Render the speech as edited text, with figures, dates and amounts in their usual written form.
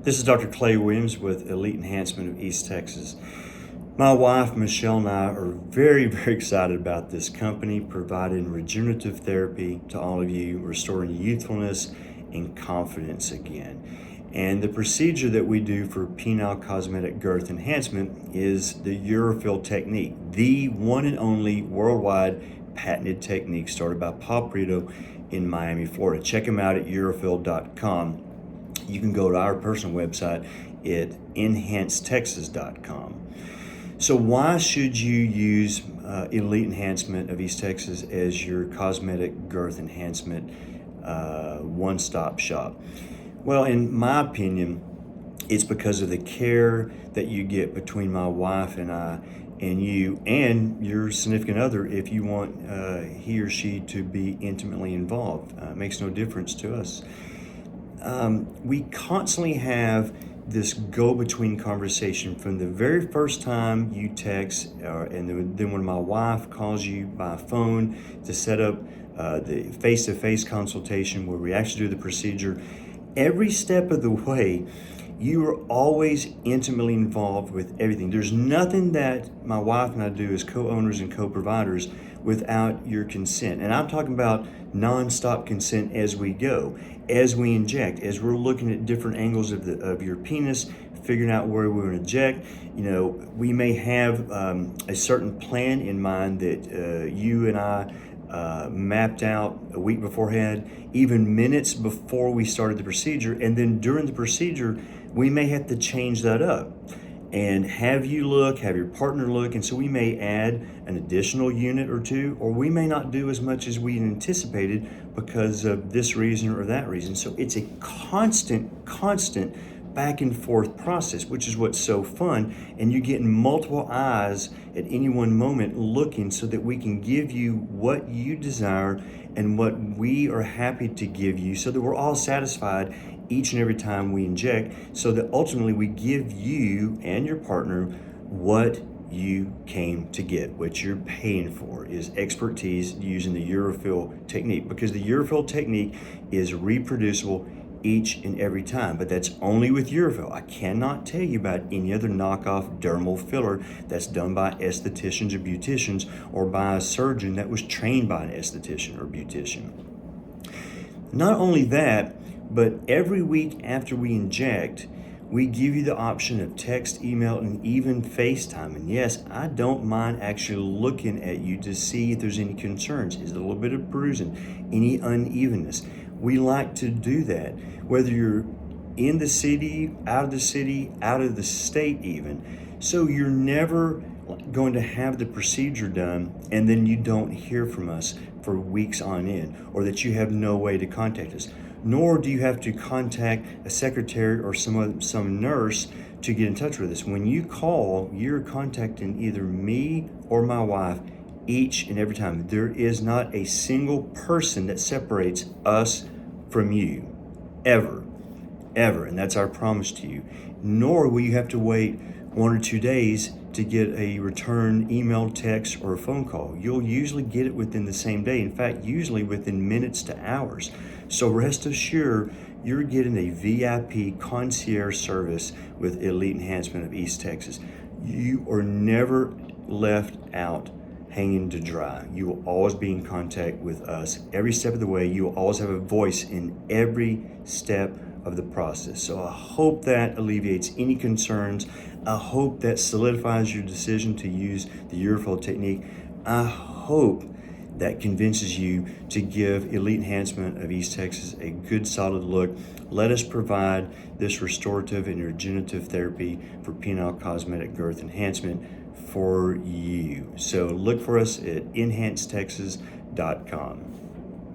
This is Dr. Clay Williams with Elite Enhancement of East Texas. My wife, Michelle, and I are very, very excited about this company providing regenerative therapy to all of you, restoring youthfulness and confidence again. And the procedure that we do for penile cosmetic girth enhancement is the UroFill technique, the one and only worldwide patented technique started by Paul Prito in Miami, Florida. Check him out at UroFill.com. You can go to our personal website at enhancetexas.com. So why should you use Elite Enhancement of East Texas as your cosmetic girth enhancement one-stop shop? Well, in my opinion, it's because of the care that you get between my wife and I and you and your significant other if you want he or she to be intimately involved. It makes no difference to us. We constantly have this go-between conversation from the very first time you text, and then when my wife calls you by phone to set up the face-to-face consultation where we actually do the procedure. Every step of the way, you are always intimately involved with everything. There's nothing that my wife and I do as co-owners and co-providers without your consent. And I'm talking about non-stop consent as we go, as we inject, as we're looking at different angles of your penis, figuring out where we want to inject. You know, we may have a certain plan in mind that you and I mapped out a week beforehand, even minutes before we started the procedure. And then during the procedure, we may have to change that up and have you look, have your partner look. And so we may add an additional unit or two, or we may not do as much as we anticipated because of this reason or that reason. So it's a constant back and forth process, which is what's so fun. And you get multiple eyes at any one moment looking so that we can give you what you desire and what we are happy to give you so that we're all satisfied each and every time we inject, so that ultimately we give you and your partner what you came to get. What you're paying for is expertise using the UroFill technique, because the UroFill technique is reproducible each and every time, but that's only with UroFill. I cannot tell you about any other knockoff dermal filler that's done by estheticians or beauticians or by a surgeon that was trained by an esthetician or beautician. Not only that, but every week after we inject, we give you the option of text, email, and even FaceTime. And yes, I don't mind actually looking at you to see if there's any concerns. Is there a little bit of bruising, any unevenness? We like to do that, whether you're in the city, out of the state even. So you're never going to have the procedure done and then you don't hear from us for weeks on end, or that you have no way to contact us. Nor do you have to contact a secretary or some nurse to get in touch with us. When you call, you're contacting either me or my wife each and every time. There is not a single person that separates us from you, ever. And that's our promise to you. Nor will you have to wait 1 or 2 days to get a return email, text, or a phone call. You'll usually get it within the same day. In fact, usually within minutes to hours. So rest assured, you're getting a VIP concierge service with Elite Enhancement of East Texas. You are never left out hanging to dry. You will always be in contact with us every step of the way. You will always have a voice in every step of the process. So I hope that alleviates any concerns. I hope that solidifies your decision to use the UroFill technique. I hope that convinces you to give Elite Enhancement of East Texas a good solid look. Let us provide this restorative and regenerative therapy for penile cosmetic girth enhancement for you. So look for us at enhancetexas.com.